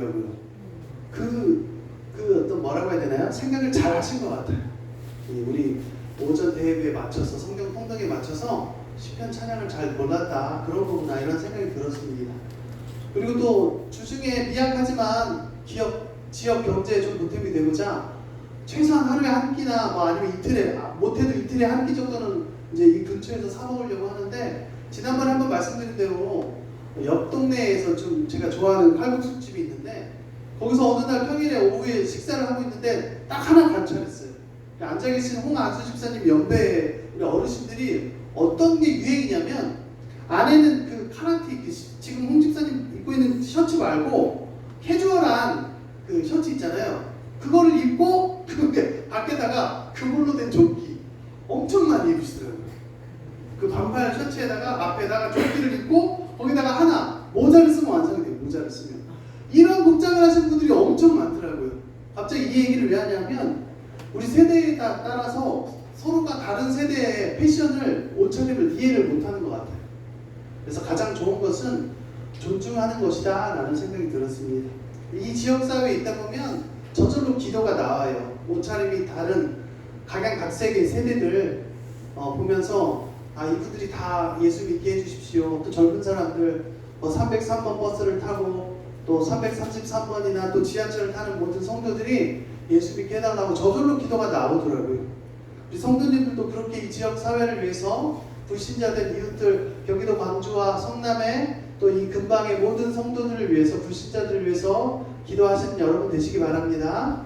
들더라고요. 어떤 뭐라고 해야 되나요? 생각을 잘 하신 것 같아요. 우리 오전 대회에 맞춰서 성경 통독에 맞춰서 시편 찬양을 잘 골랐다, 그런 거구나, 이런 생각이 들었습니다. 그리고 또 주중에 미약하지만 지역 경제에 좀 보탬이 되고자 최소한 하루에 한 끼나 뭐 아니면 이틀에, 못해도 이틀에 한 끼 정도는 이제 이 근처에서 사 먹으려고 하는데, 지난번에 한번 말씀드린 대로 옆 동네에서 좀 제가 좋아하는 칼국수집이 있는데, 거기서 어느 날 평일에 오후에 식사를 하고 있는데 딱 하나 관찰했어요. 앉아 계신 홍안수 집사님 연배 우리 어르신들이 어떤 게 유행이냐면, 안에는 그 카라티, 지금 홍 집사님 입고 있는 셔츠 말고 캐주얼한 그 셔츠 있잖아요. 그거를 입고 그 밖에다가 그걸로 된 조끼 엄청 많이 입으시더라고요. 그 반팔 셔츠에다가 앞에다가 조끼를 입고 거기다가 하나 모자를 쓰면 완성이 돼요. 모자를 쓰면 이런 복장을 하시는 분들이 엄청 많더라고요. 갑자기 이 얘기를 왜 하냐면, 우리 세대에 따라서 서로가 다른 세대의 패션을, 옷차림을 이해를 못하는 것 같아요. 그래서 가장 좋은 것은 존중하는 것이다 라는 생각이 들었습니다. 이 지역사회에 있다 보면 저절로 기도가 나와요. 옷차림이 다른 각양각색의 세대들 보면서 이분들이 다 예수 믿게 해주십시오. 또 젊은 사람들 303번 버스를 타고 또 333번이나 또 지하철을 타는 모든 성도들이 예수 믿게 해달라고 저절로 기도가 나오더라고요. 우리 성도님들도 그렇게 이 지역 사회를 위해서 불신자된 이웃들, 경기도 광주와 성남에 또 이 근방의 모든 성도들을 위해서, 불신자들을 위해서 기도하시는 여러분 되시기 바랍니다.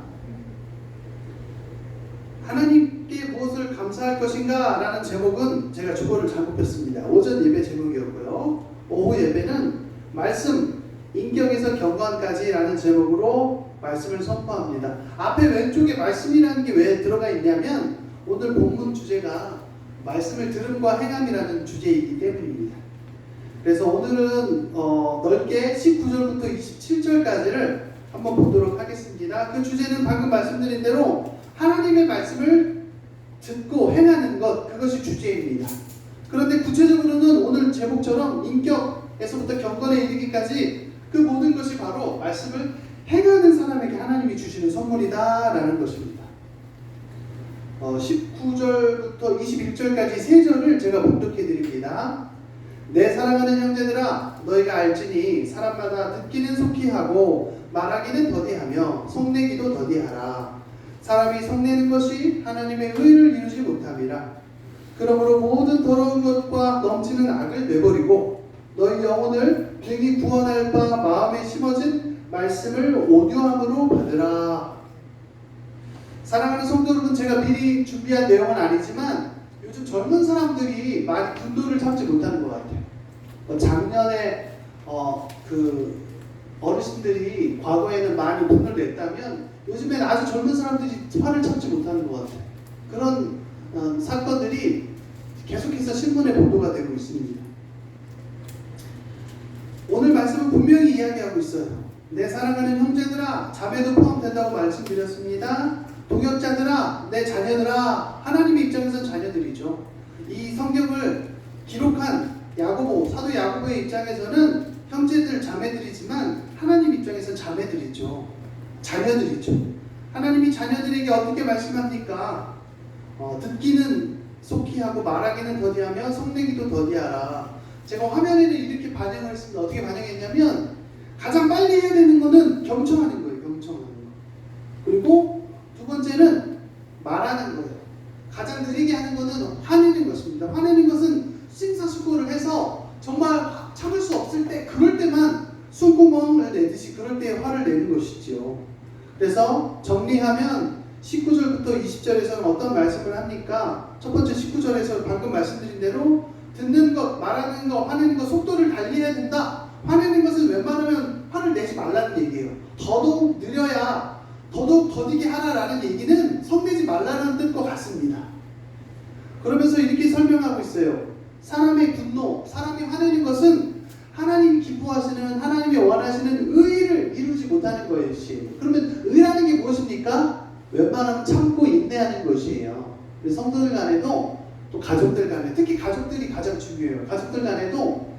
하나님께 무엇을 감사할 것인가 라는 제목은 제가 주보를 잘못 폈습니다. 오전 예배 제목이었고요. 오후 예배는 말씀, 인격에서 경건까지 라는 제목으로 말씀을 선포합니다. 앞에 왼쪽에 말씀이라는 게 왜 들어가 있냐면, 오늘 본문 주제가 말씀을 들음과 행함이라는 주제이기 때문입니다. 그래서 오늘은 넓게 19절부터 27절까지를 한번 보도록 하겠습니다. 그 주제는 방금 말씀드린 대로 하나님의 말씀을 듣고 행하는 것, 그것이 주제입니다. 그런데 구체적으로는 오늘 제목처럼 인격에서부터 경건에 이르기까지 그 모든 것이 바로 말씀을 행하는 사람에게 하나님이 주시는 선물이다 라는 것입니다. 19절부터 21절까지 세 절을 제가 봉독해 드립니다. 내 사랑하는 형제들아, 너희가 알지니 사람마다 듣기는 속히 하고 말하기는 더디하며 속내기도 더디하라. 사람이 속내는 것이 하나님의 의를 이루지 못함이라. 그러므로 모든 더러운 것과 넘치는 악을 내버리고 너희 영혼을 능히 구원할 바 마음에 심어진 말씀을 온유함으로 받으라. 사랑하는 성도 여러분, 제가 미리 준비한 내용은 아니지만 요즘 젊은 사람들이 많이 분노를 참지 못하는 것 같아요. 작년에 그 어르신들이 과거에는 많이 분을 냈다면 요즘엔 아주 젊은 사람들이 화를 참지 못하는 것 같아요. 그런 사건들이 계속해서 신문에 보도가 되고 있습니다. 오늘 말씀은 분명히 이야기하고 있어요. 내 사랑하는 형제들아, 자매도 포함된다고 말씀드렸습니다. 동역자들아, 내 자녀들아, 하나님의 입장에서는 자녀들이죠. 이 성경을 기록한 야고보, 사도 야고보의 입장에서는 형제들, 자매들이지만 하나님 입장에서는 자매들이죠. 자녀들이죠. 하나님이 자녀들에게 어떻게 말씀합니까? 듣기는 속히 하고 말하기는 더디하며 속내기도 더디하라. 제가 화면에는 이렇게 반영을 했습니다. 어떻게 반영했냐면, 가장 빨리 해야 되는 거는 경청하는 거예요. 경청하는 거. 그리고 두 번째는 말하는 거예요. 가장 느리게 하는 거는 화내는 것입니다. 화내는 것은 심사숙고를 해서 정말 참을 수 없을 때, 그럴 때만 숨구멍을 내듯이 그럴 때 화를 내는 것이지요. 그래서 정리하면 19절부터 20절에서는 어떤 말씀을 합니까? 첫 번째 19절에서 방금 말씀드린 대로 듣는 것, 말하는 것, 화내는 것 속도를 달리해야 된다. 화내는 것은 웬만하면 화를 내지 말라는 얘기예요. 더더욱 느려야 더더욱 더디게 하라라는 얘기는 성내지 말라는 뜻과 같습니다. 그러면서 이렇게 설명하고 있어요. 사람의 분노, 사람이 화내는 것은 하나님이 기뻐하시는, 하나님이 원하시는 의를 이루지 못하는 것이에요. 그러면 의라는 게 무엇입니까? 웬만하면 참고 인내하는 것이에요. 성도들 간에도 또 가족들 간에, 특히 가족들이 가장 중요해요. 가족들 간에도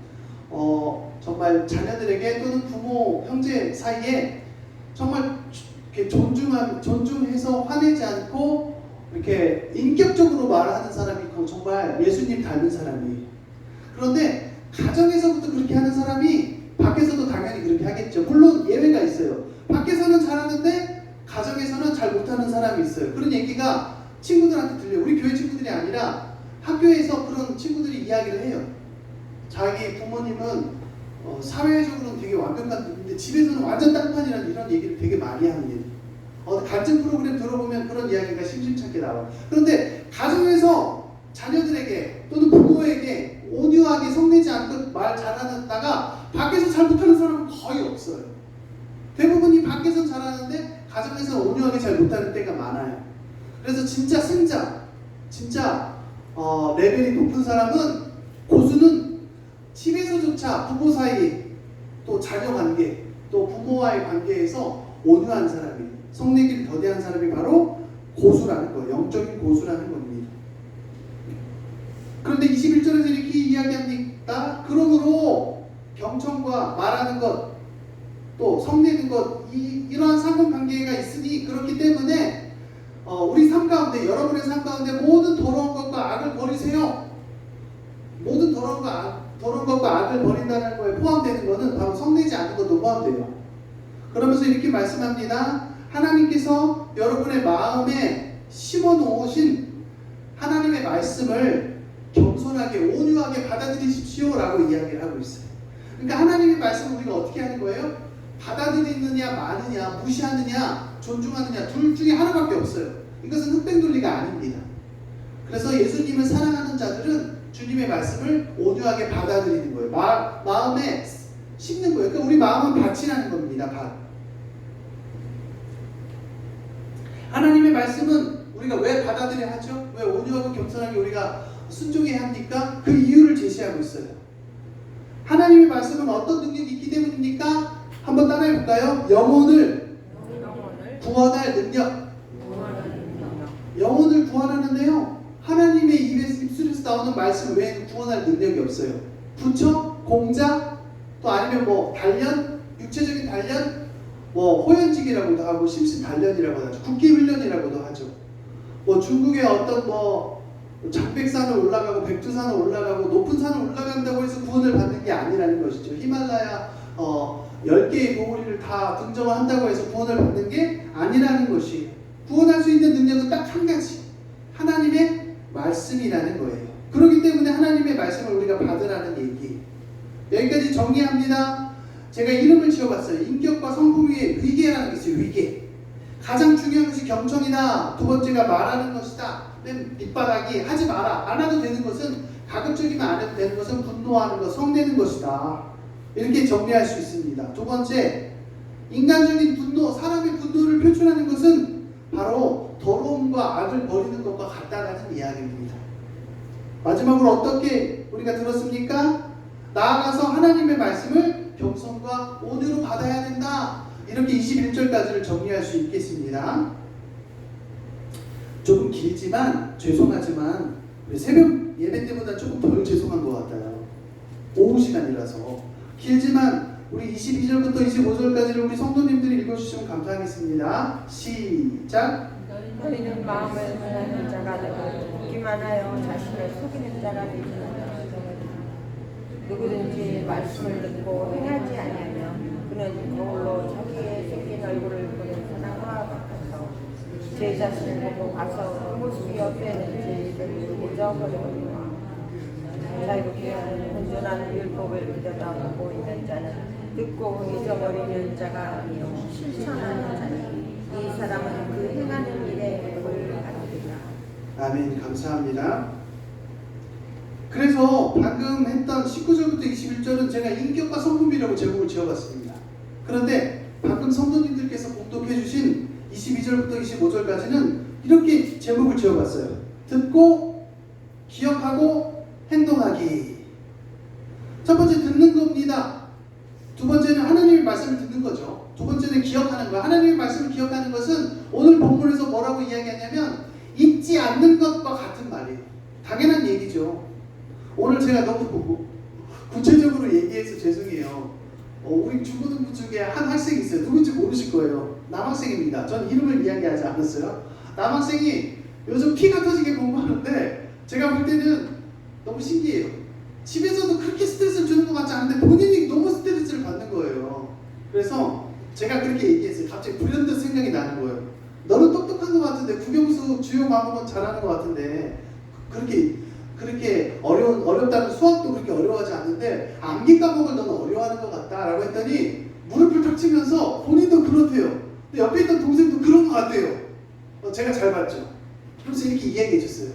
정말 자녀들에게 또는 부모, 형제 사이에 정말 이렇게 존중해서 화내지 않고 이렇게 인격적으로 말하는 사람이 정말 예수님 닮은 사람이에요. 그런데 가정에서부터 그렇게 하는 사람이 밖에서도 당연히 그렇게 하겠죠. 물론 예외가 있어요. 밖에서는 잘하는데 가정에서는 잘 못하는 사람이 있어요. 그런 얘기가 친구들한테 들려요. 우리 교회 친구들이 아니라 학교에서 그런 친구들이 이야기를 해요. 자기 부모님은 사회적으로는 되게 완벽한 분인데 집에서는 완전 땅판이라는 이런 얘기를 되게 많이 합니다. 갈등 프로그램 들어보면 그런 이야기가 심심찮게 나와요. 그런데 가정에서 자녀들에게 또는 부모에게 온유하게 성내지 않고 말 잘하다가 밖에서 잘 못하는 사람은 거의 없어요. 대부분이 밖에서 잘하는데 가정에서 온유하게 잘 못하는 때가 많아요. 그래서 진짜 승자, 진짜 레벨이 높은 사람은, 고수는 집에서조차 부모 사이, 또 자녀 관계, 또 부모와의 관계에서 온유한 사람이, 성내기를 더디한 사람이 바로 고수라는 거예요. 영적인 고수라는 겁니다. 그런데 21절에서 이렇게 이야기합니다. 그러므로 경청과 말하는 것, 또 성내는 것, 이러한 상관관계가 있으니, 그렇기 때문에 우리 삶 가운데, 여러분의 삶 가운데 모든 더러운 것과 악을 버리세요. 모든 더러운 것과 악을 버린다는 거에 포함되는 것은 바로 성내지 않는 것도 포함돼요. 그러면서 이렇게 말씀합니다. 하나님께서 여러분의 마음에 심어놓으신 하나님의 말씀을 겸손하게 온유하게 받아들이십시오 라고 이야기를 하고 있어요. 그러니까 하나님의 말씀을 우리가 어떻게 하는 거예요? 받아들이느냐 마느냐, 무시하느냐 존중하느냐, 둘 중에 하나밖에 없어요. 이것은 흑백 논리가 아닙니다. 그래서 예수님을 사랑하는 자들은 주님의 말씀을 온유하게 받아들이는 거예요. 마음에 심는 거예요. 그러니까 우리 마음은 밭이라는 겁니다. 밭. 하나님의 말씀은 우리가 왜 받아들여야 하죠? 왜 온유하고 겸손하게 우리가 순종해야 합니까? 그 이유를 제시하고 있어요. 하나님의 말씀은 어떤 능력이 있기 때문입니까? 한번 따라해 볼까요? 영혼을 구원할 능력. 영혼을 구원하는데요, 하나님의 입술에서 나오는 말씀 외에는 구원할 능력이 없어요. 부처, 공자, 또 아니면 단련, 육체적인 단련, 호연직이라고도 하고 심신단련이라고도 하죠. 국기훈련이라고도 하죠. 중국의 어떤 장백산을 올라가고 백두산을 올라가고 높은 산을 올라간다고 해서 구원을 받는 게 아니라는 것이죠. 히말라야 10개의 봉우리를 다 등정을 한다고 해서 구원을 받는 게 아니라는 것이, 구원할 수 있는 능력은 딱 한 가지, 하나님의 말씀이라는 거예요. 그렇기 때문에 하나님의 말씀을 우리가 받으라는 얘기. 여기까지 정리합니다. 제가 이름을 지어봤어요. 인격과 성품 위에 위계라는 게 있어요. 위계. 가장 중요한 것이 경청이다. 두 번째가 말하는 것이다. 맨 밑바닥이 하지 마라. 안 해도 되는 것은, 가급적이면 안 해도 되는 것은 분노하는 것, 성내는 것이다. 이렇게 정리할 수 있습니다. 두 번째, 인간적인 분노, 사람의 분노를 표출하는 것은 바로 더러움과 악을 버리는 것과 같다라는 이야기입니다. 마지막으로 어떻게 우리가 들었습니까? 나아가서 하나님의 말씀을 겸손과 온유로 받아야 된다. 이렇게 21절까지를 정리할 수 있겠습니다. 조금 길지만 죄송하지만 우리 새벽 예배 때보다 조금 덜 죄송한 것 같아요. 오후 시간이라서 길지만 우리 22절부터 25절까지를 우리 성도님들이 읽어주시면 감사하겠습니다. 시작. 너희는 마음을 변하는 자가 되고 듣기만 하여 자신을 속이는 자가 되지 말라. 누구든지 말씀을 듣고 행하지 아니하면 그는 거울로 자기의 생긴 얼굴을 보는 사람과 같아서 제 자신을 보고 가서 그 모습이 어땠는지 잊어버리거니와 자유롭게 하는 온전한 율법을 들여다보고 있는 자는 듣고 잊어버리는 자가 아니요 실천하는 자니 이 사람은 그 행하는 일에 복을 받으리라. 아멘. 감사합니다. 그래서 방금 했던 19절부터 21절은 제가 인격과 성품이라고 제목을 지어봤습니다. 그런데 방금 성도님들께서 봉독해 주신 22절부터 25절까지는 이렇게 제목을 지어봤어요. 듣고 기억하고 행동하기. 첫 번째 듣는 겁니다. 두 번째는 하나님의 말씀을 듣는 거죠. 두 번째는 기억하는 거예요. 하나님의 말씀을 기억하는 것은 오늘 본문에서 뭐라고 이야기하냐면 잊지 않는 것과 같은 말이에요. 당연한 얘기죠. 오늘 제가 너무 구체적으로 얘기해서 죄송해요. 우리 중고등부 중에 한 학생이 있어요. 누군지 모르실 거예요. 남학생입니다. 전 이름을 이야기하지 않았어요. 남학생이 요즘 피가 터지게 공부하는데 제가 볼 때는 너무 신기해요. 집에서도 그렇게 스트레스를 주는 것 같지 않은데 본인이 너무 스트레스를 받는 거예요. 그래서 제가 그렇게 얘기했어요. 갑자기 불현듯 생각이 나는 거예요. 너는 똑똑한 것 같은데 국영수 주요 과목은 잘하는 것 같은데 그렇게 어렵다는 수학도 그렇게 어려워하지 않는데 암기 과목을 너는 어려워하는 것 같다라고 했더니 무릎을 탁 치면서 본인도 그렇대요. 근데 옆에 있던 동생도 그런 것 같대요. 제가 잘 봤죠. 그래서 이렇게 이야기해 줬어요.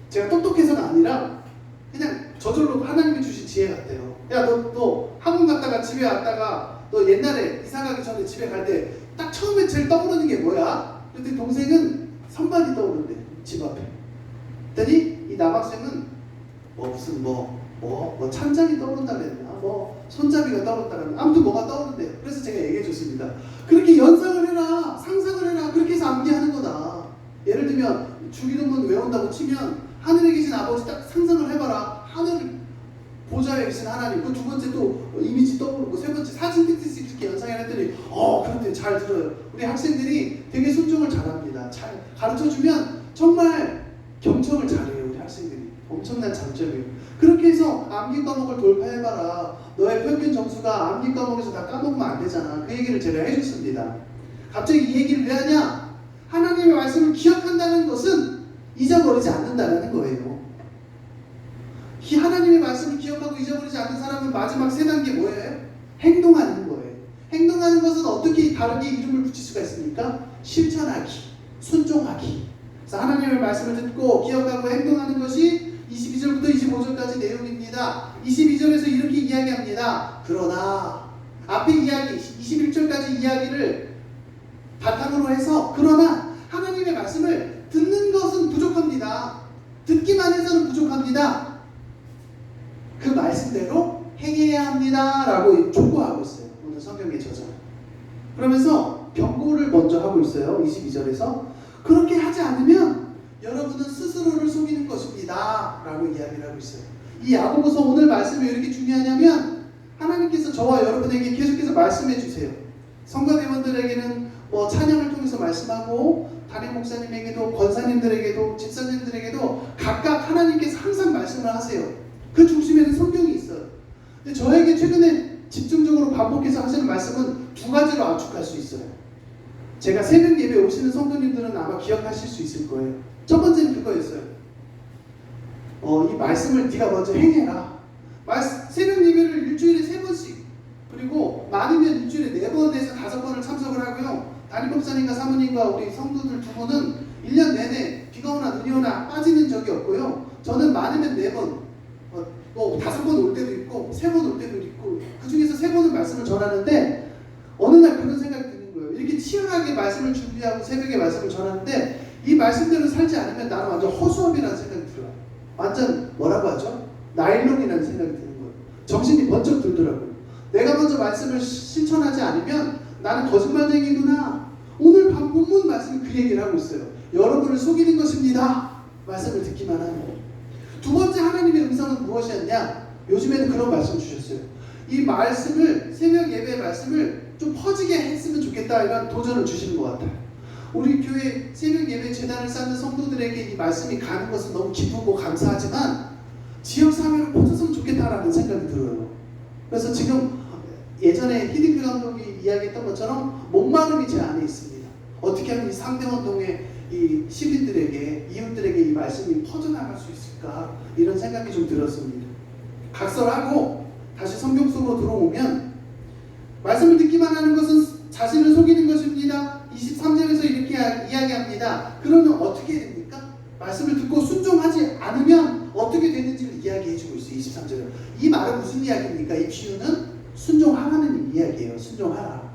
제가 똑똑해서가 아니라 그냥 저절로 하나님이 주신 지혜 같아요. 야, 너 학원 갔다가 집에 왔다가 너 옛날에 이사 가기 전에 집에 갈 때 딱 처음에 제일 떠오르는 게 뭐야? 그랬더니 동생은 선반이 떠오른대. 집 앞에. 그랬더니 이 남학생은 무슨 찬장이 떠오른다 그랬나? 손잡이가 떠오른다 그랬나? 아무튼 뭐가 떠오른대요. 그래서 제가 얘기해 줬습니다. 그렇게 연상을 해라. 상상을 해라. 그렇게 해서 암기하는 거다. 예를 들면 주기도문 외운다고 치면 하늘에 계신 아버지 딱 상상을 해봐라. 하늘 보좌에 계신 하나님. 그 두 번째 또 이미지 떠오르고 세 번째 사진 틱틱 이렇게 연상을 했더니 그런데 잘 들어요. 우리 학생들이 되게 순종을 잘합니다. 잘 가르쳐주면 정말 경청을 잘해요. 우리 학생들이. 엄청난 장점이에요. 그렇게 해서 암기 과목을 돌파해봐라. 너의 평균 점수가 암기 과목에서 다 까먹으면 안 되잖아. 그 얘기를 제가 해줬습니다. 갑자기 이 얘기를 왜 하냐? 하나님의 말씀을 기억한다는 것은 잊어버리지 않는다는 거예요. 이 하나님의 말씀을 기억하고 잊어버리지 않는 사람은 마지막 세 단계 뭐예요? 행동하는 거예요. 행동하는 것은 어떻게 다르게 이름을 붙일 수가 있습니까? 실천하기, 순종하기. 그래서 하나님의 말씀을 듣고 기억하고 행동하는 것이 22절부터 25절까지 내용입니다. 22절에서 이렇게 이야기합니다. 그러나 앞에 이야기 21절까지 이야기를 바탕으로 해서 그러나 하나님의 말씀을 듣는 것은 부족합니다. 듣기만 해서는 부족합니다. 그 말씀대로 행해야 합니다 라고 촉구하고 있어요. 오늘 성경의 저자. 그러면서 경고를 먼저 하고 있어요. 22절에서 그렇게 하지 않으면 여러분은 스스로를 속이는 것입니다 라고 이야기를 하고 있어요. 이 야고보서 오늘 말씀이 왜 이렇게 중요하냐면 하나님께서 저와 여러분에게 계속해서 말씀해 주세요. 성가대원들에게는 찬양을 통해서 말씀하고 담임 목사님에게도 권사님들에게도 집사님들에게도 각각 하나님께서 항상 말씀을 하세요. 그 중심에는 성경이 있어요. 근데 저에게 최근에 집중적으로 반복해서 하시는 말씀은 두 가지로 압축할 수 있어요. 제가 새벽 예배 오시는 성도님들은 아마 기억하실 수 있을 거예요. 첫 번째는 그거였어요. 이 말씀을 네가 먼저 행해라. 새벽 예배를 일주일에 3번씩 그리고 많으면 일주일에 4번에서 5번을 참석을 하고요. 담임 목사님과 사모님과 우리 성도들 두 분은 1년 내내 비가 오나 눈이 오나 빠지는 적이 없고요. 저는 많으면 4번 5번 올 때도 있고 3번 올 때도 있고 그 중에서 3번은 말씀을 전하는데 어느 날 그런 생각이 드는 거예요. 이렇게 치열하게 말씀을 준비하고 새벽에 말씀을 전하는데 이 말씀대로 살지 않으면 나는 완전 허수아비라는 생각이 들어요. 완전 뭐라고 하죠? 나일론이라는 생각이 드는 거예요. 정신이 번쩍 들더라고요. 내가 먼저 말씀을 실천하지 않으면 나는 거짓말쟁이구나. 오늘 밤 본문 말씀이 그 얘기를 하고 있어요. 여러분을 속이는 것입니다. 말씀을 듣기만 하면. 두 번째 하나님의 음성은 무엇이었냐? 요즘에는 그런 말씀 주셨어요. 이 말씀을 새벽 예배 말씀을 좀 퍼지게 했으면 좋겠다 이런 도전을 주시는 것 같아요. 우리 교회 새벽 예배 재단을 쌓는 성도들에게 이 말씀이 가는 것은 너무 기쁘고 감사하지만 지역 사회로 퍼졌으면 좋겠다라는 생각이 들어요. 그래서 지금 예전에 히딩크 감독이 이야기했던 것처럼 목마름이 제 안에 있습니다. 어떻게 하면 이 상대원동의 이 시민들에게 이웃들에게 이 말씀이 퍼져나갈 수 있을까 이런 생각이 좀 들었습니다. 각설하고 다시 성경 속으로 들어오면 말씀을 듣기만 하는 것은 자신을 속이는 것입니다. 23절에서 이렇게 이야기합니다. 그러면 어떻게 됩니까? 말씀을 듣고 순종하지 않으면 어떻게 되는지를 이야기해주고 있어요. 23절에 이 말은 무슨 이야기입니까? 이 비유는 순종하라는 이야기예요. 순종하라.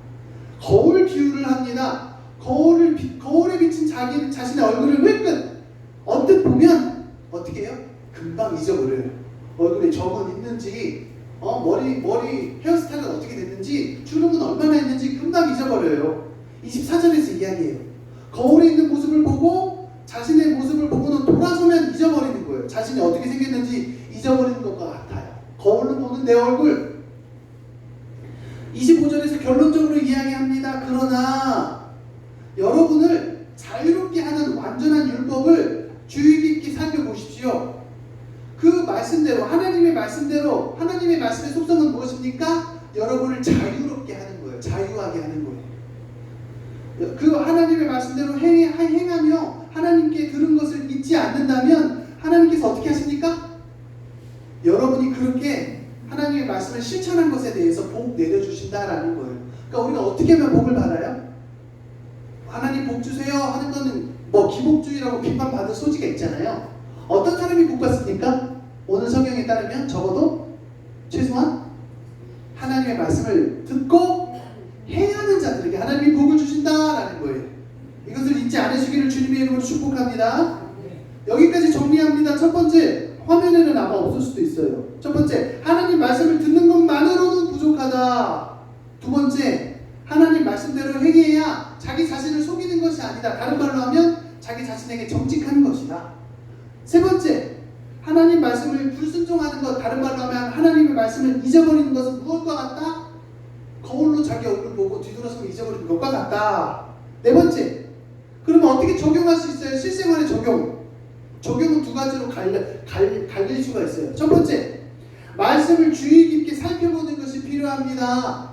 거울 비유를 합니다. 거울에 비친 자신의 얼굴을 흘끗 언뜻 보면 어떻게 해요? 금방 잊어버려요. 얼굴에 점은 있는지 머리 헤어스타일은 어떻게 됐는지 주름은 얼마나 있는지 금방 잊어버려요. 24절에서 이야기해요. 거울에 있는 모습을 보고 자신의 모습을 보고는 돌아서면 잊어버리는 거예요. 자신이 어떻게 생겼는지 잊어버리는 것과 같아요. 거울로 보는 내 얼굴. 25절에서 결론적으로 이야기합니다. 기뻐하게 하는 거예요. 그 하나님의 말씀대로 행하며 하나님께 들은 것을 잊지 않는다면 하나님께서 어떻게 하십니까? 여러분이 그렇게 하나님의 말씀을 실천한 것에 대해서 복 내려주신다라는 거예요. 그러니까 우리가 어떻게 하면 복을 받아요? 하나님 복 주세요 하는 거는 뭐 기복주의라고 비판받을 소지가 있잖아요. 어떤 사람이 복 받습니까? 오늘 성경에 따르면 적어도 최소한 하나님의 말씀을 듣고 행하는 자들에게 하나님이 복을 주신다라는 거예요. 이것을 잊지 않으시기를 주님의 이름으로 축복합니다. 여기까지 정리합니다. 첫 번째, 화면에는 아마 없을 수도 있어요. 첫 번째, 하나님 말씀을 듣는 것만으로는 부족하다. 두 번째, 하나님 말씀대로 행해야 자기 자신을 속이는 것이 아니다. 다른 말로 하면 자기 자신에게 정직한 것이다. 세 번째, 하나님 말씀을 불순종하는 것, 다른 말로 하면 하나님의 말씀을 잊어버리는 것은 무엇과 같다? 거울로 자기 얼굴 보고 뒤돌아서면 잊어버리는 것과 같다. 네 번째, 그러면 어떻게 적용할 수 있어요? 실생활의 적용. 적용은 두 가지로 갈릴 수가 있어요. 첫 번째, 말씀을 주의 깊게 살펴보는 것이 필요합니다.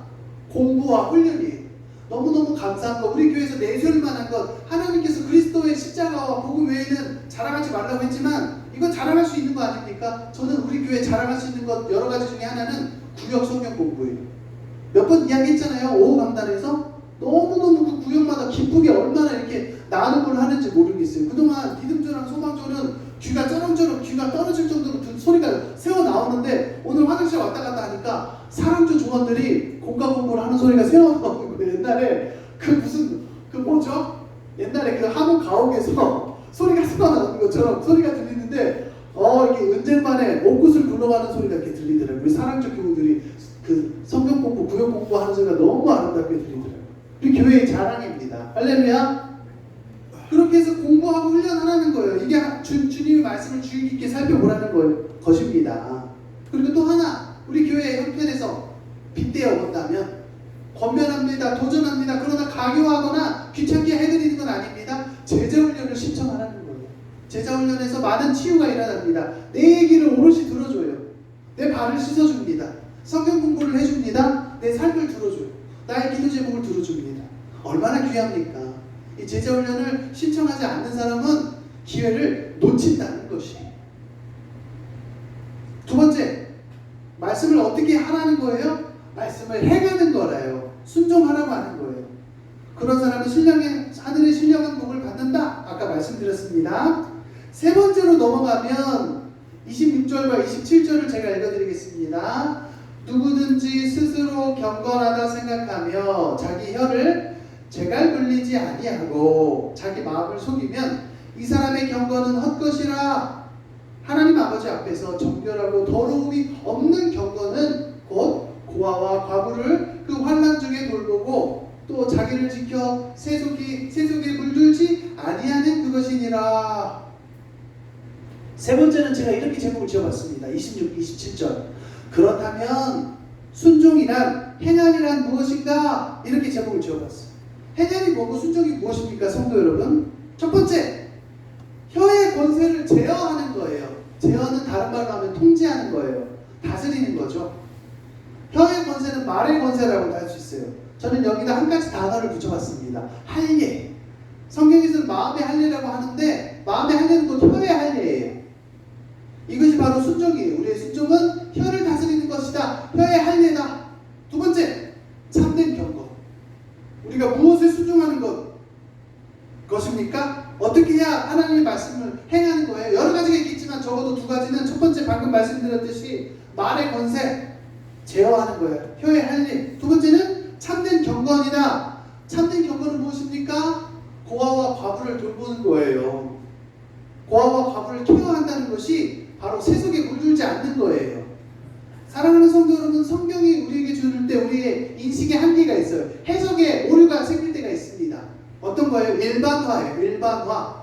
공부와 훈련이에요. 너무너무 감사한 것, 우리 교회에서 내세울 만한 것, 하나님께서 그리스도의 십자가와 복음 외에는 자랑하지 말라고 했지만 이건 자랑할 수 있는 거 아닙니까? 저는 우리 교회 자랑할 수 있는 것 여러 가지 중에 하나는 구역 성경 공부예요. 몇 번 이야기했잖아요. 오후 강단에서 너무너무 그 구역마다 기쁘게 얼마나 이렇게 나눔을 하는지 모르겠어요. 그동안 믿음조랑 소망조는 귀가 쩌렁쩌렁 귀가 떨어질 정도로 소리가 새어 나오는데 오늘 화장실 왔다 갔다 하니까 사랑조 조원들이 공과 공부를 하는 소리가 새어 나오는 거예요. 옛날에 그 뭐죠? 옛날에 그 한국 가옥에서 소리가 새어 나오는 것처럼 소리가 들리는데 이게 은쟁반에 옷구슬 굴러가는 소리가 이렇게 들리더라고요. 우리 사랑조 교우들이 그 성경 공부, 구역 공부하는 소리가 너무 아름답게 들리더라고요. 우리 교회의 자랑입니다. 할렐루야. 그렇게 해서 공부하고 훈련하라는 거예요. 이게 주님의 말씀을 주의 깊게 살펴보라는 것입니다. 그리고 또 하나, 우리 교회 형편에서 빗대어 본다면 권면합니다. 도전합니다. 그러나 강요하거나 귀찮게 해드리는 건 아닙니다. 제자훈련을 신청하라는 거예요. 제자훈련에서 많은 치유가 일어납니다. 내 얘기를 오롯이 들어줘요. 내 발을 씻어줍니다. 성경 공부를 해줍니다. 내 삶을 들어줘요. 나의 기도 제목을 들어줍니다. 얼마나 귀합니까? 이 제자훈련을 신청하지 않는 사람은 기회를 놓친다는 것이에요. 두 번째, 말씀을 어떻게 하라는 거예요? 말씀을 행하는 거라요. 순종하라고 하는 거예요. 그런 사람은 하늘의 신령한 복을 받는다. 아까 말씀드렸습니다. 세 번째로 넘어가면 26절과 27절을 제가 읽어드리겠습니다. 누구든지 스스로 경건하다 생각하며 자기 혀를 재갈 굴리지 아니하고 자기 마음을 속이면 이 사람의 경건은 헛것이라. 하나님 아버지 앞에서 정결하고 더러움이 없는 경건은 곧 고아와 과부를 그 환난 중에 돌보고 또 자기를 지켜 세속에 물들지 아니하는 그것이니라. 세 번째는 제가 이렇게 제목을 지어봤습니다. 26, 27절. 그렇다면 순종이란 행함이란 무엇인가? 이렇게 제목을 지어봤어요. 행함이 뭐고 순종이 무엇입니까? 성도 여러분, 첫 번째, 혀의 권세를 제어하는 거예요. 제어는 다른 말로 하면 통제하는 거예요. 다스리는 거죠. 혀의 권세는 말의 권세라고 할 수 있어요. 저는 여기다 한 가지 단어를 붙여봤습니다. 할례. 성경에서는 마음의 할례라고 하는데 마음의 할례는 곧 혀의 할례예요. 이것이 바로 순종이에요. 우리의 순종은 혀를 다스리는 것이다. 혀의 할례다. 두 번째, 참된 경건. 우리가 무엇에 순종하는 것입니까? 어떻게 해야 하나님의 말씀을 행하는 거예요? 여러 가지가 있겠지만 적어도 두 가지는, 첫 번째 방금 말씀드렸듯이 말의 권세, 제어하는 거예요. 혀의 할례. 두 번째는 참된 경건이다. 참된 경건은 무엇입니까? 고아와 과부를 돌보는 거예요. 고아와 과부를 케어한다는 것이 바로 세속에 물들지 않는 거예요. 사랑하는 성도 여러분, 성경이 우리에게 주는 때 우리의 인식에 한계가 있어요. 해석에 오류가 생길 때가 있습니다. 어떤 거예요? 일반화예요. 일반화.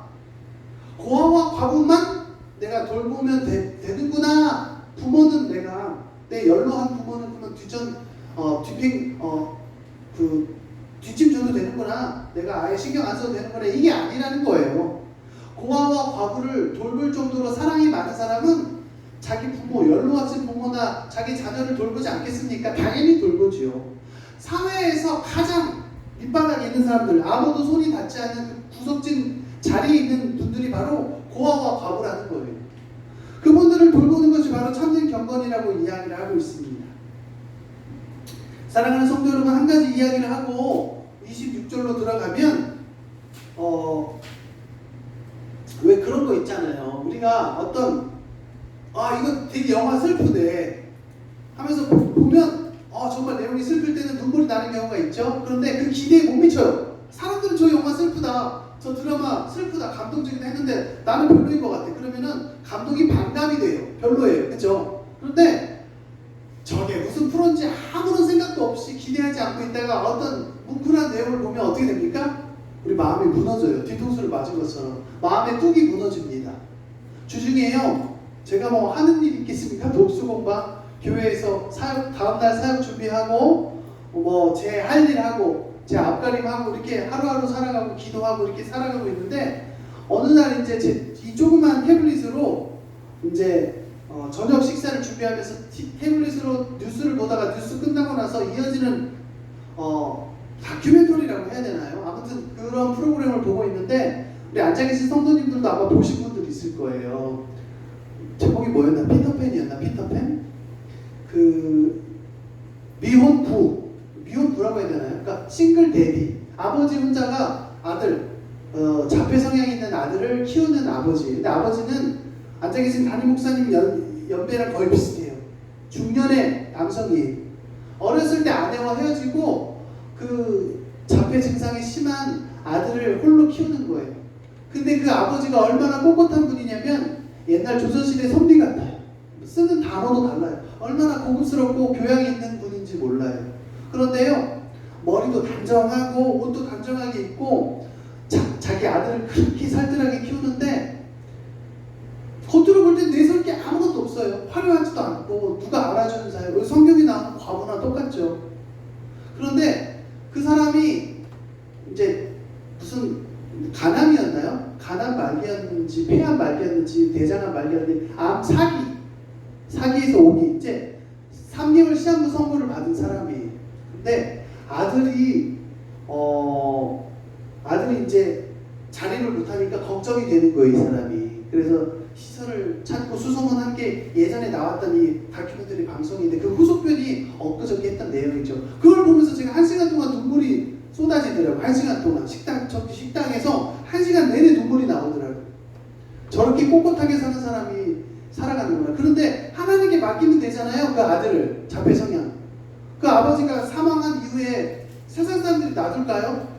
고아와 과부만 내가 돌보면 되는구나. 부모는 내 연로한 부모는 그러면 뒷짐 줘도 되는구나. 내가 아예 신경 안 써도 되는구나. 이게 아니라는 거예요. 고아와 과부를 돌볼 정도로 사랑이 많은 사람은 자기 부모, 연로하신 부모나 자기 자녀를 돌보지 않겠습니까? 당연히 돌보지요. 사회에서 가장 있는 사람들, 아무도 손이 닿지 않는 그 구석진 자리에 있는 분들이 바로 고아와 과부라는 거예요. 그분들을 돌보는 것이 바로 참된 경건이라고 이야기를 하고 있습니다. 사랑하는 성도 여러분, 한 가지 이야기를 하고 26절로 들어가면 왜 그런 거 있잖아요. 우리가 어떤 이거 되게 영화 슬프대 하면서 보면 정말 내용이 슬플 때는 눈물이 나는 경우가 있죠. 그런데 그 기대에 못 미쳐요. 사람들은 저 영화 슬프다, 저 드라마 슬프다, 감동적이다 했는데 나는 별로인 것 같아. 그러면은 감동이 반감이 돼요. 별로예요. 그렇죠? 그런데 저게 무슨 프로인지 아무런 생각도 없이 기대하지 않고 있다가 어떤 뭉클한 내용을 보면 어떻게 됩니까? 우리 마음이 무너져요. 뒤통수를 맞은 것처럼 마음의 뚝이 무너집니다. 주중에요, 제가 뭐 하는 일 있겠습니까? 독수 공방, 교회에서 사역, 다음날 사역 준비하고 뭐 제 할 일 하고 제 앞가림하고 이렇게 하루하루 살아가고 기도하고 이렇게 살아가고 있는데, 어느 날 이제 이 조그만 태블릿으로 이제 저녁 식사를 준비하면서 태블릿으로 뉴스를 보다가 뉴스 끝나고 나서 이어지는 다큐멘터리라고 해야 되나요? 아무튼 그런 프로그램을 보고 있는데, 우리 앉아 계신 성도님들도 아마 보신 분들 있을 거예요. 제목이 뭐였나? 피터팬이었나? 피터팬? 그 미혼부라고 해야 되나요? 그러니까 싱글 데디, 아버지 혼자가 아들, 자폐 성향이 있는 아들을 키우는 아버지. 근데 아버지는 앉아 계신 담임 목사님 연배랑 거의 비슷해요. 중년의 남성이 어렸을 때 아내와 헤어지고 그 자폐 증상이 심한 아들을 홀로 키우는 거예요. 근데 그 아버지가 얼마나 꼿꼿한 분이냐면 옛날 조선시대 선비 같아요. 쓰는 단어도 달라요. 얼마나 고급스럽고 교양이 있는 분인지 몰라요. 그런데요, 머리도 단정하고 옷도 단정하게 입고 자기 아들을 그렇게 살뜰하게 키우는데 겉으로 볼 땐 내세울 게 아무것도 없어요. 화려하지도 않고 누가 알아주는 사이로 성경에 나오는 과부나 똑같죠. 그런데 그 사람이 이제 무슨 간암이었나요? 간암 말기였는지 폐암 말기였는지 대장암 말기였는지 사기에서 오기 이제 3개월 시한부 선고를 받은 사람이에요. 근데 아들이 이제 자립을 못하니까 걱정이 되는 거예요, 이 사람이. 그래서 시설을 찾고 수소문한 게 예전에 나왔던 이 다큐멘터리 방송인데 그 후속편이 엊그저께 했던 내용이죠. 그걸 보면서 제가 1시간 동안 눈물이 쏟아지더라고요. 1시간 동안 식당에서 1시간 내내 눈물이 나오더라고요. 저렇게 꼿꼿하게 사는 사람이 살아가는구나. 그런데 하나님께 맡기면 되잖아요. 그 아들을, 자폐 성향. 그 아버지가 사망한 이후에 세상 사람들이 놔둘까요?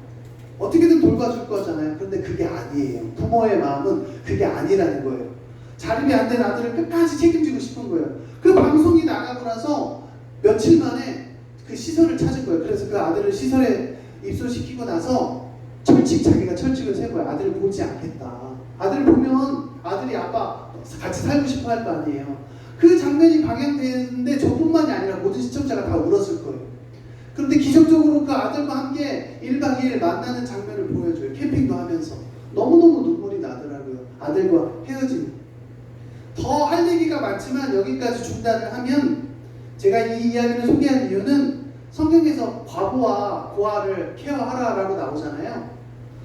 어떻게든 돌봐줄 거잖아요. 그런데 그게 아니에요. 부모의 마음은 그게 아니라는 거예요. 자립이 안 된 아들을 끝까지 책임지고 싶은 거예요. 그 방송이 나가고 나서 며칠 만에 그 시설을 찾은 거예요. 그래서 그 아들을 시설에 입소시키고 나서 자기가 철칙을 세운 거예요. 아들을 보지 않겠다. 아들을 보면 아들이 아빠 같이 살고 싶어 할 거 아니에요. 그 장면이 방영되는데 저뿐만이 아니라 모든 시청자가 다 울었을 거예요. 그런데 기적적으로 그 아들과 함께 1박 2일 만나는 장면을 보여줘요. 캠핑도 하면서. 너무너무 눈물이 나더라고요. 아들과 헤어지는. 더 할 얘기가 많지만 여기까지 중단을 하면, 제가 이 이야기를 소개한 이유는 성경에서 과부와 고아를 케어하라라고 나오잖아요.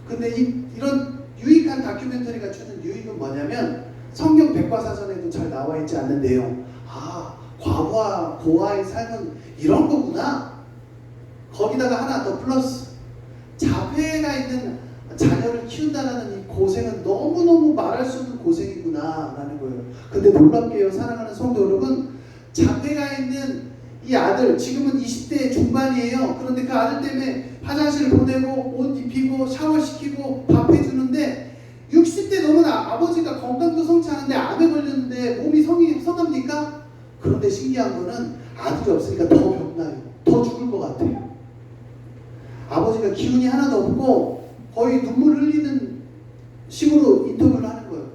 근데 이런 유익한 다큐멘터리가 주는 유익은 뭐냐면, 성경 백과사전에도 잘 나와 있지 않는 내용. 과부와 고아의 삶은 이런 거구나. 거기다가 하나 더 플러스, 자폐가 있는 자녀를 키운다는 이 고생은 너무너무 말할 수 없는 고생이구나 라는 거예요. 근데 놀랍게요, 사랑하는 성도 여러분, 자폐가 있는 이 아들, 지금은 20대 중반이에요. 그런데 그 아들 때문에 화장실 보내고 옷 입히고 샤워시키고 밥 해주는데 60대 넘은 아버지가 건강도 성치 않은데 암에 걸렸는데 몸이 성합니까? 그런데 신기한 거는 아들이 없으니까 더 병나요. 더 죽을 것 같아요. 아버지가 기운이 하나도 없고 거의 눈물 흘리는 식으로 인터뷰를 하는 거예요.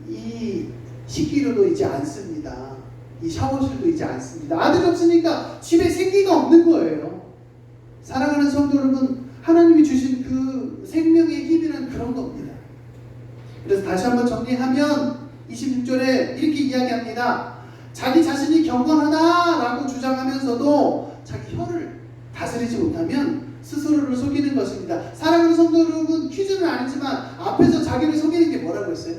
이 식기류도 이제 안 씁니다. 이 샤워실도 이제 안 씁니다. 아들이 없으니까 집에 생기가 없는 거예요. 사랑하는 성도 여러분, 하나님이 주신 그 생명의 힘이란 그런 겁니다. 그래서 다시 한번 정리하면 26절에 이렇게 이야기합니다. 자기 자신이 경건하다라고 주장하면서도 자기 혀를 다스리지 못하면 스스로를 속이는 것입니다. 사랑하는 성도 여러분, 퀴즈는 아니지만 앞에서 자기를 속이는 게 뭐라고 했어요?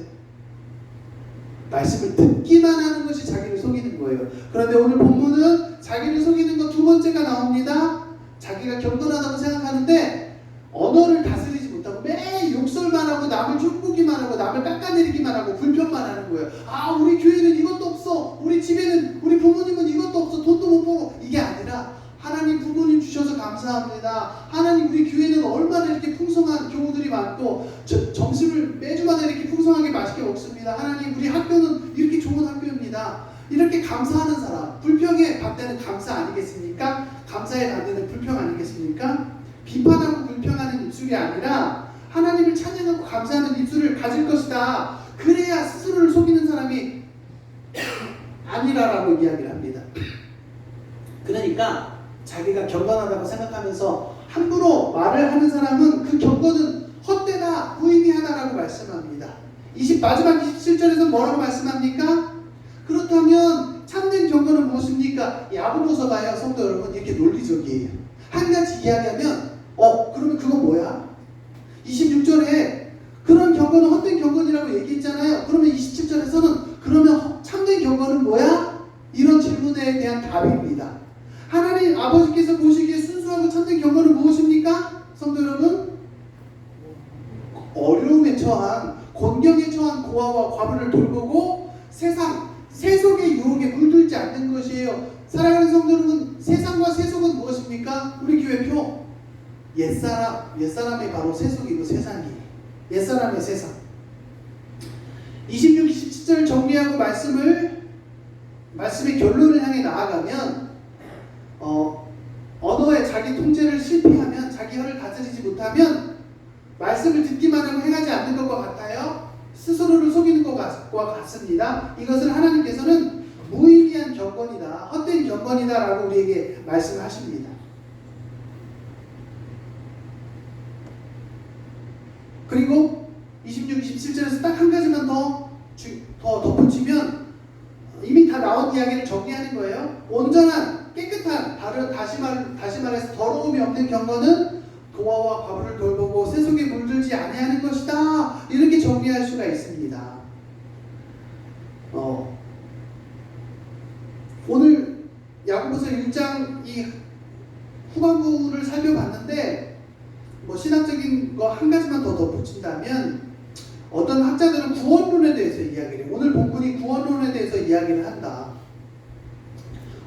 말씀을 듣기만 하는 것이 자기를 속이는 거예요. 그런데 오늘 본문은 자기를 속이는 것 두 번째가 나옵니다. 자기가 경건하다고 생각하는데 언어를 다스리지 못하고 매일 욕설만 하고 남을 흉보기만 하고 남을 깎아내리기만 하고 불평만 하는 거예요. 아, 우리 교회는 이것도 없어, 우리 집에는, 우리 부모님은 이것도 없어, 돈도 못 벌고. 이게 아니라 하나님 부모님 주셔서 감사합니다. 하나님 우리 교회는 얼마나 이렇게 풍성한 교우들이 많고 점심을 매주마다 이렇게 풍성하게 맛있게 먹습니다. 하나님 우리 학교는 이렇게 좋은 학교입니다. 이렇게 감사하는 사람, 불평에 반대는 감사 아니겠습니까? 감사에 반대는 불평 아니겠습니까? 비판하고 불평하는 입술이 아니라 하나님을 찬양하고 감사하는 입술을 가질 것이다. 그래야 스스로를 속이는 사람이 아니라라고 이야기를 합니다. 그러니까 자기가 경건하다고 생각하면서 함부로 말을 하는 사람은 그 경건은 헛되다, 무의미하다라고 말씀합니다. 마지막 27절에서 뭐라고 말씀합니까? 그렇다면 참된 경건은 무엇입니까? 야고보서 가요, 성도 여러분. 이렇게 논리적이에요. 한 가지 이야기하면 그러면 그건 뭐야? 26절에 그런 경건은 헛된 경건이라고 얘기했잖아요. 그러면 27절에서는 그러면 참된 경건은 뭐야? 이런 질문에 대한 답입니다. 하나님 아버지께서 보시기에 순수하고 참된 경건은 무엇입니까? 성도 여러분, 어려움에 처한, 곤경에 처한 고아와 과부를 돌보고 세속의 유혹에 물들지 않는 것이에요. 사랑하는 성도 여러분, 세상과 세속은 무엇입니까? 우리 교회표 옛사람이 바로 세속이고 세상이에요. 옛사람의 세상. 26, 27절 정리하고 말씀의 결론을 향해 나아가면 언어에 자기 통제를 실패하면, 자기 혀를 다스리지 못하면 말씀을 듣기만 하고 행하지 않는 것과 같아요. 스스로를 속이는 것과 같습니다. 이것을 하나님께서는 무의미한 경건이다, 헛된 경건이다 라고 우리에게 말씀하십니다. 그리고 26, 27절에서 딱 한 가지만 더 덧붙이면 이미 다 나온 이야기를 정리하는 거예요. 온전한, 깨끗한, 다시 말해서 더러움이 없는 경건은 고아와 과부를 돌보고 세속에 물들지 아니하는 것이다. 이렇게 정리할 수가 있습니다. 오늘 야고보서 1장 이 후반부를 살펴봤는데 신학적인 거 한 가지만 더 덧붙인다면 어떤 학자들은 구원론에 대해서 이야기를 해요. 오늘 본문이 구원론에 대해서 이야기를 한다.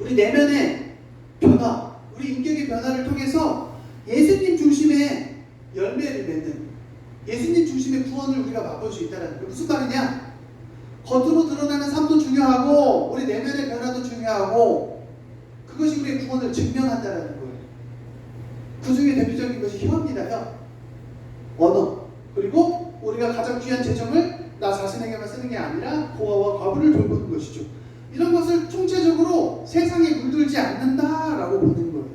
우리 내면의 변화, 우리 인격의 변화를 통해서 예수님 중심의 열매를 맺는, 예수님 중심의 구원을 우리가 맛볼 수 있다는 거예요. 무슨 말이냐? 겉으로 드러나는 삶도 중요하고 우리 내면의 변화도 중요하고 그것이 우리의 구원을 증명한다는 거예요. 그 중에 대표적인 것이 혀입니다. 혀, 언어, 그리고 우리가 가장 귀한 재정을 나 자신에게만 쓰는 게 아니라 고아와 과부를 돌보는 것이죠. 이런 것을 총체적으로 세상에 물들지 않는다라고 보는 거예요.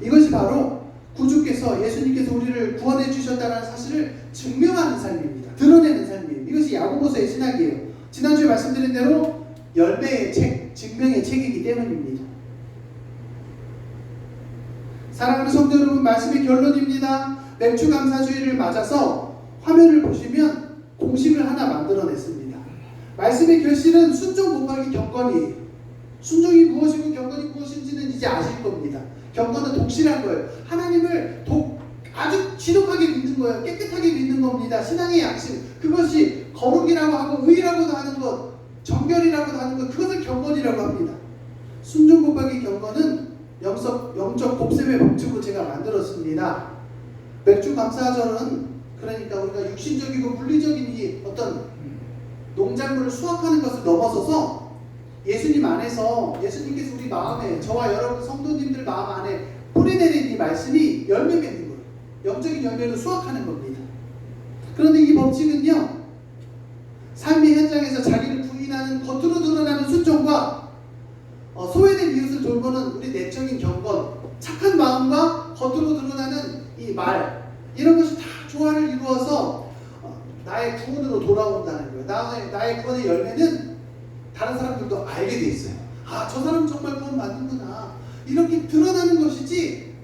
이것이 바로 구주께서, 예수님께서 우리를 구원해 주셨다는 사실을 증명하는 삶입니다. 드러내는 삶이에요. 이것이 야고보서의 신학이에요. 지난주에 말씀드린 대로 열매의 책, 증명의 책이기 때문입니다. 사랑하는 성도 여러분, 말씀의 결론입니다. 맥주 감사주의를 맞아서 화면을 보시면 공식을 하나 만들어냈습니다. 말씀의 결실은 순종 곱하기 경건이에요. 순종이 무엇이고 경건이 무엇인지는 이제 아실 겁니다. 경건은 독실한 거예요. 하나님을 아주 지독하게 믿는 거예요. 깨끗하게 믿는 겁니다. 신앙의 양심, 그것이 거룩이라고 하고 의라고도 하는 것, 정결이라고도 하는 것, 그것을 경건이라고 합니다. 순종 곱하기 경건은 영적 곱셈의 법칙으로 제가 만들었습니다. 맥주 감사절은 그러니까 우리가 육신적이고 물리적인 이 어떤 농작물을 수확하는 것을 넘어서서 예수님 안에서, 예수님께서 우리 마음에, 저와 여러분 성도님들 마음 안에 뿌리내린 이 말씀이 열매 맺는 거예요. 영적인 열매를 수확하는 겁니다. 그런데 이 법칙은요, 삶의 현장에서 자기를 부인하는 겉으로 드러나는 순종과 소외된 이웃을 돌보는 우리 내적인 경건, 착한 마음과 겉으로 드러나는 이 말, 이런 것이 다 조화를 이루어서 나의 구원으로 돌아온다는 거예요. 나의 구원의 열매는 다른 사람들도 알게 돼 있어요. 아, 저 사람은 정말 구원 받는구나. 이렇게 드러나는 것이지,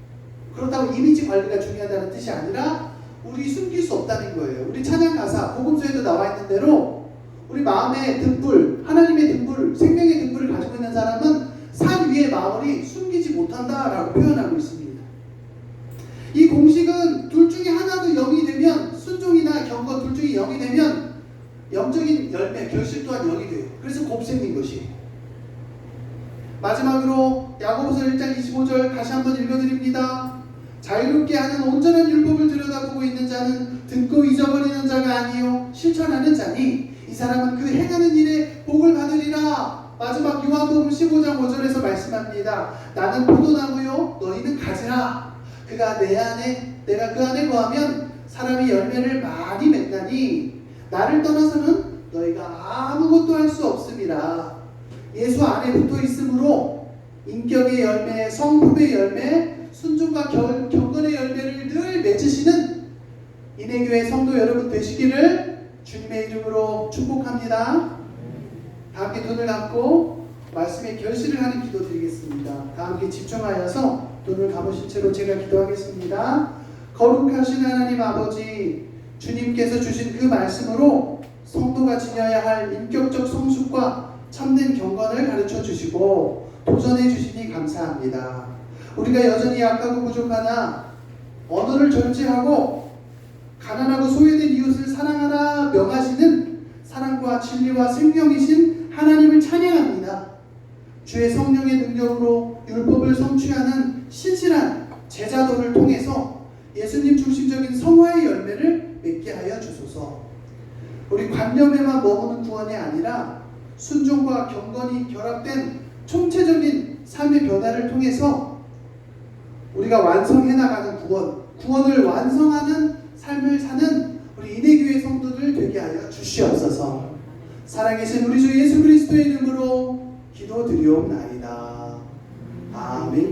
그렇다고 이미지 관리가 중요하다는 뜻이 아니라 우리 숨길 수 없다는 거예요. 우리 찬양 가사 복음서에도 나와 있는 대로 우리 마음의 등불, 하나님의 등불, 생명의 등불을 가지고 있는 사람은 산 위의 마을이 숨기지 못한다라고 표현하고 있습니다. 이 공식은 둘 중에 하나도 0이 되면, 순종이나 경건 둘 중에 0이 되면 영적인 열매, 결실 또한 0이 돼요. 그래서 곱셈인 것이에요. 마지막으로 야고보서 1장 25절 다시 한번 읽어드립니다. 자유롭게 하는 온전한 율법을 들여다보고 있는 자는 듣고 잊어버리는 자가 아니요 실천하는 자니 이 사람은 그 행하는 일에 복을 받으리라. 마지막 요한복음 15장 5절에서 말씀합니다. 나는 포도나무요 너희는 가지라. 그가 내 안에, 내가 그 안에 거하면 사람이 열매를 많이 맺나니 나를 떠나서는 너희가 아무것도 할 수 없음이라. 예수 안에 붙어 있으므로 인격의 열매, 성품의 열매, 순종과 경건의 열매를 늘 맺으시는 인해교회 성도 여러분 되시기를 주님의 이름으로 축복합니다. 다 함께 눈을 감고 말씀에 결실을 하는 기도 드리겠습니다. 다 함께 집중하여서 눈을 감으신 채로 제가 기도하겠습니다. 거룩하신 하나님 아버지, 주님께서 주신 그 말씀으로 성도가 지녀야 할 인격적 성숙과 참된 경건을 가르쳐 주시고 도전해 주시니 감사합니다. 우리가 여전히 약하고 부족하나 언어를 절제하고 가난하고 소외된 이웃을 사랑하라 명하시는 사랑과 진리와 생명이신 하나님을 찬양합니다. 주의 성령의 능력으로 율법을 성취하는 신실한 제자도를 통해서 예수님 중심적인 성화의 열매를 맺게 하여 주소서. 우리 관념에만 머무는 구원이 아니라 순종과 경건이 결합된 총체적인 삶의 변화를 통해서 우리가 완성해 나가는 구원을 완성하는 삶을 사는 우리 인해교회 성도들 되게 하여 주시옵소서. 살아계신 우리 주 예수 그리스도의 이름으로 기도드리옵나이다. 아멘.